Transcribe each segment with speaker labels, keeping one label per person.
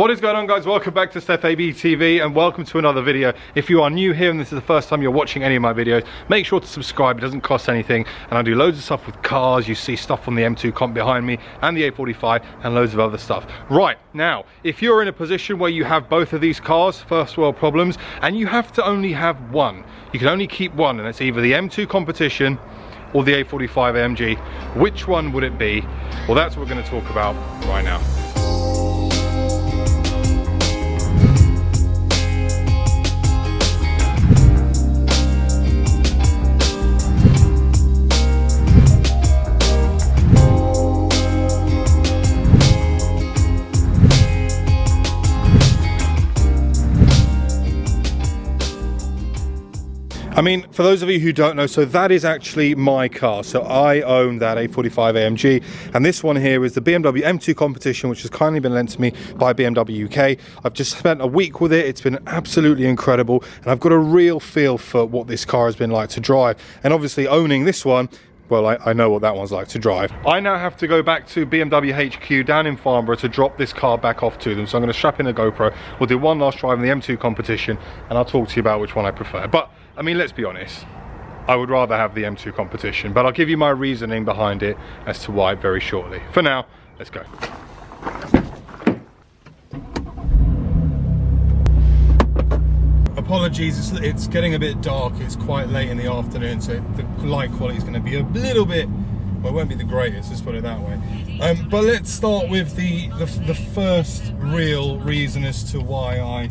Speaker 1: What is going on, guys? Welcome back to Stef ABtv and welcome to another video. If you are new here and this is the first time you're watching any of my videos, make sure to subscribe. It doesn't cost anything, and I do loads of stuff with cars. You see stuff on the M2 Comp behind me and the A45 and loads of other stuff. Right, now, if you're in a position where you have both of these cars, first world problems, and you have to only have one, you can only keep one, and it's either the M2 Competition or the A45 AMG. Which one would it be? Well, that's what we're going to talk about right now. I mean, for those of you who don't know, so that is actually my car. So I own that A45 AMG, and this one here is the BMW M2 Competition, which has kindly been lent to me by BMW UK. I've just spent a week with it. It's been absolutely incredible, and I've got a real feel for what this car has been like to drive. And obviously owning this one, well, I know what that one's like to drive. I now have to go back to BMW HQ down in Farnborough to drop this car back off to them. So I'm going to strap in a GoPro. We'll do one last drive in the M2 Competition, and I'll talk to you about which one I prefer. But I mean, let's be honest, I would rather have the M2 Competition, but I'll give you my reasoning behind it as to why very shortly. For now, let's go. Apologies, it's getting a bit dark. It's quite late in the afternoon, so the light quality is going to be a little bit, well, it won't be the greatest, let's put it that way. But let's start with the first real reason as to why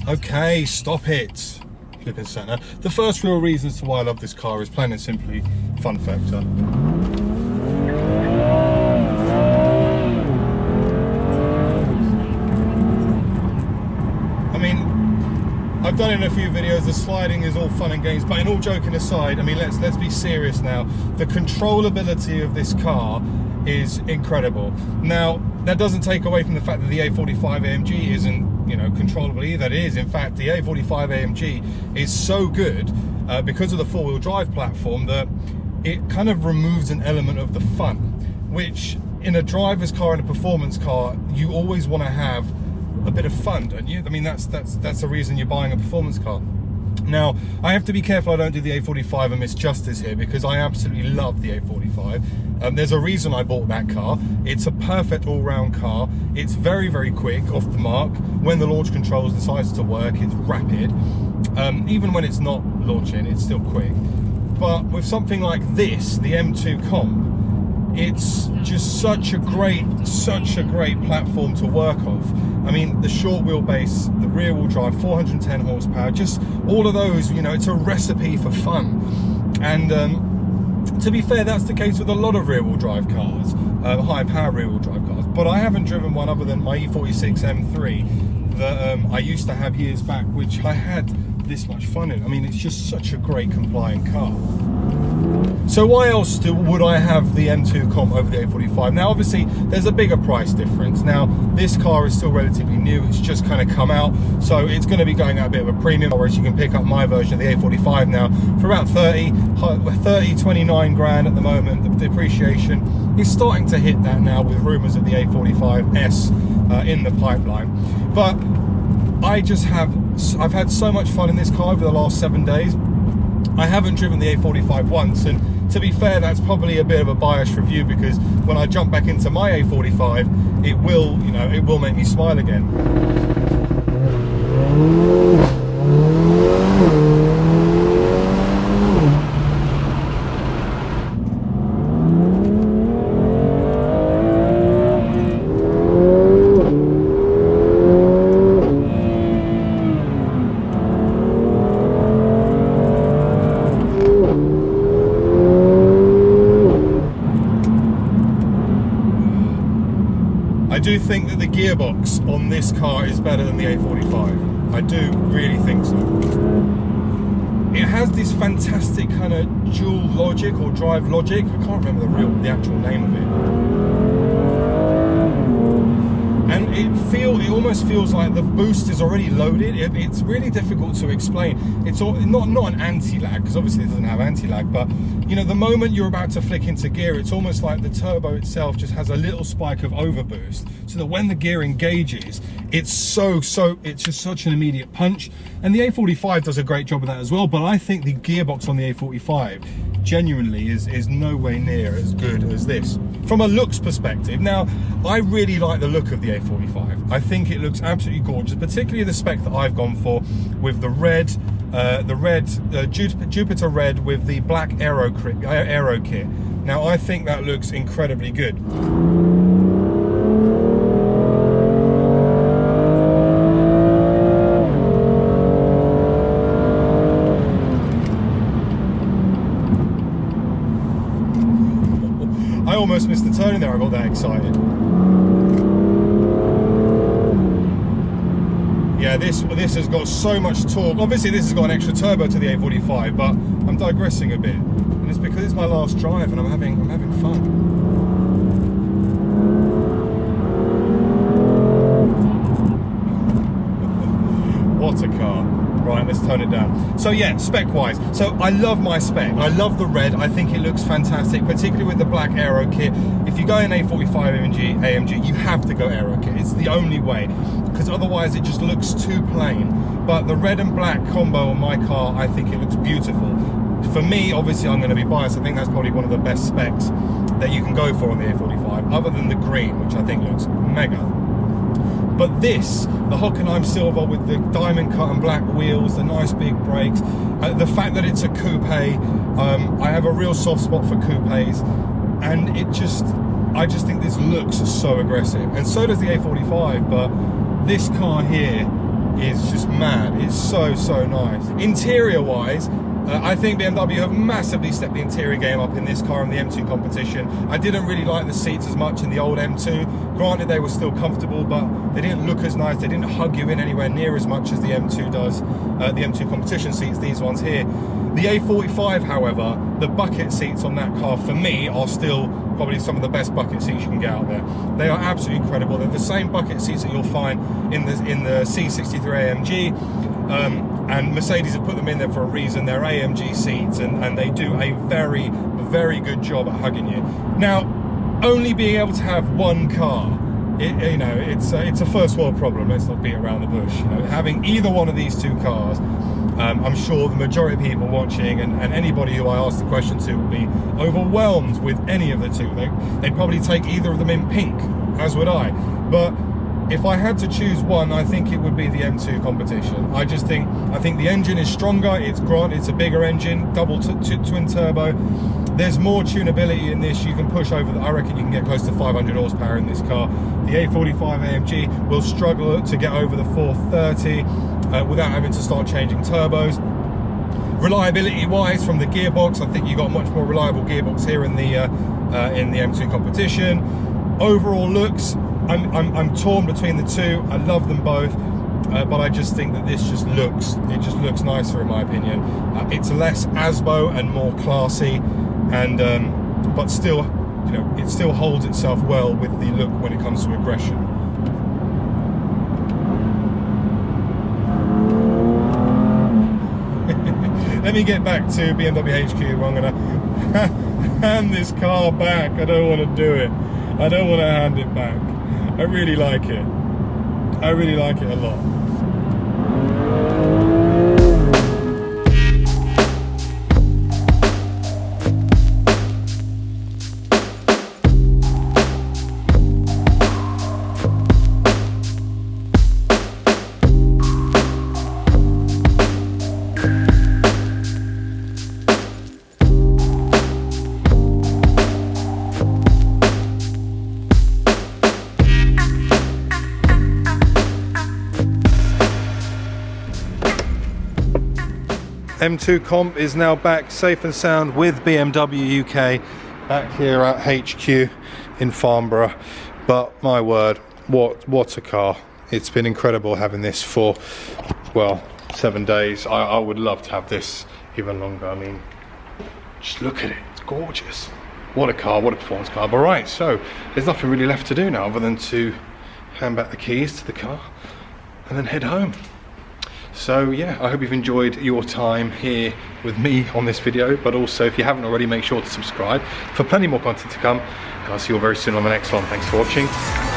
Speaker 1: okay, stop it. Flipping center. The first real reason as to why I love this car is plain and simply fun factor. I mean, I've done it in a few videos, the sliding is all fun and games, but in all joking aside, I mean, let's be serious now. The controllability of this car is incredible. Now, that doesn't take away from the fact that the A45 AMG isn't, you know, controllable either. It is. In fact, the A45 AMG is so good because of the four-wheel drive platform that it kind of removes an element of the fun, which in a driver's car and a performance car, you always want to have a bit of fun, don't you? I mean, that's the reason you're buying a performance car. Now, I have to be careful I don't do the A45 and miss justice here, because I absolutely love the A45. There's a reason I bought that car. It's a perfect all-round car. It's very, very quick off the mark. When the launch controls decides to work, it's rapid. Even when it's not launching, it's still quick. But with something like this, the M2 Comp, it's just such a great platform to work off. I mean, the short wheelbase, the rear wheel drive, 410 horsepower, just all of those, you know, it's a recipe for fun. And to be fair, that's the case with a lot of rear wheel drive cars, high power rear wheel drive cars. But I haven't driven one other than my E46 M3 that I used to have years back, which I had this much fun in. I mean, it's just such a great compliant car. So why else would I have the M2 Comp over the A45? Now, obviously, there's a bigger price difference. Now, this car is still relatively new. It's just kind of come out, so it's going to be going at a bit of a premium, whereas you can pick up my version of the A45 now for about 29 grand at the moment. The depreciation is starting to hit that now, with rumours of the A45S in the pipeline. But I've had so much fun in this car over the last 7 days. I haven't driven the A45 once, and to be fair, that's probably a bit of a biased review, because when I jump back into my A45, it will, you know, it will make me smile again. I do think that the gearbox on this car is better than the A45. I do really think so. It has this fantastic kind of dual logic or drive logic. I can't remember the actual name of and it almost feels like the boost is already loaded. It's really difficult to explain. It's not an anti-lag, because obviously it doesn't have anti-lag, but you know, the moment you're about to flick into gear, it's almost like the turbo itself just has a little spike of overboost, so that when the gear engages, it's just such an immediate punch. And the A45 does a great job of that as well, but I think the gearbox on the A45 genuinely is no way near as good as this from a looks perspective. Now, I really like the look of the A45. I think it looks absolutely gorgeous, particularly the spec that I've gone for with the red Jupiter red with the black aero kit. Now, I think that looks incredibly good. I almost missed the turn in there, I got that excited. Yeah, this has got so much torque. Obviously this has got an extra turbo to the A45, but I'm digressing a bit. And it's because it's my last drive and I'm having fun. What a car. Right, let's tone it down. So yeah, spec-wise. So I love my spec. I love the red. I think it looks fantastic, particularly with the black aero kit. If you go in A45 AMG, you have to go aero kit. It's the only way, because otherwise it just looks too plain. But the red and black combo on my car, I think it looks beautiful. For me, obviously I'm going to be biased. I think that's probably one of the best specs that you can go for on the A45, other than the green, which I think looks mega. But this, the Hockenheim silver with the diamond cut and black wheels, the nice big brakes, the fact that it's a coupe, I have a real soft spot for coupes, and I just think this looks so aggressive, and so does the A45. But this car here is just mad. It's so nice. Interior wise, I think BMW have massively stepped the interior game up in this car in the M2 Competition. I didn't really like the seats as much in the old M2. Granted, they were still comfortable, but they didn't look as nice. They didn't hug you in anywhere near as much as the M2 does. The M2 Competition seats, these ones here. The A45, however, the bucket seats on that car, for me, are still probably some of the best bucket seats you can get out there. They are absolutely incredible. They're the same bucket seats that you'll find in the C63 AMG. And Mercedes have put them in there for a reason. They're AMG seats, and they do a very good job at hugging you. Now, only being able to have one car, you know, it's a first world problem. Let's not beat around the bush. You know, having either one of these two cars, I'm sure the majority of people watching and anybody who I ask the question to would be overwhelmed with any of the two. They'd probably take either of them in pink, as would I. But if I had to choose one, I think it would be the M2 Competition. I think the engine is stronger. It's a bigger engine, double twin turbo. There's more tunability in this. You can push over. I reckon you can get close to 500 horsepower in this car. The A45 AMG will struggle to get over the 430 without having to start changing turbos. Reliability wise, from the gearbox, I think you got a much more reliable gearbox here in the M2 Competition. Overall looks, I'm torn between the two. I love them both, but I just think that this just looks nicer in my opinion. It's less ASBO and more classy, and but still, you know, it still holds itself well with the look when it comes to aggression. Let me get back to BMW HQ. I'm gonna hand this car back. I don't want to do it. I don't want to hand it back. I really like it. I really like it a lot. M2 Comp is now back safe and sound with BMW UK back here at HQ in Farnborough. But my word, what a car. It's been incredible having this for, well, 7 days. I would love to have this even longer. I mean, just look at it, it's gorgeous. What a car, what a performance car. But right, so there's nothing really left to do now other than to hand back the keys to the car, and then head home. So yeah, I hope you've enjoyed your time here with me on this video, but also if you haven't already, make sure to subscribe for plenty more content to come, and I'll see you all very soon on the next one. Thanks for watching.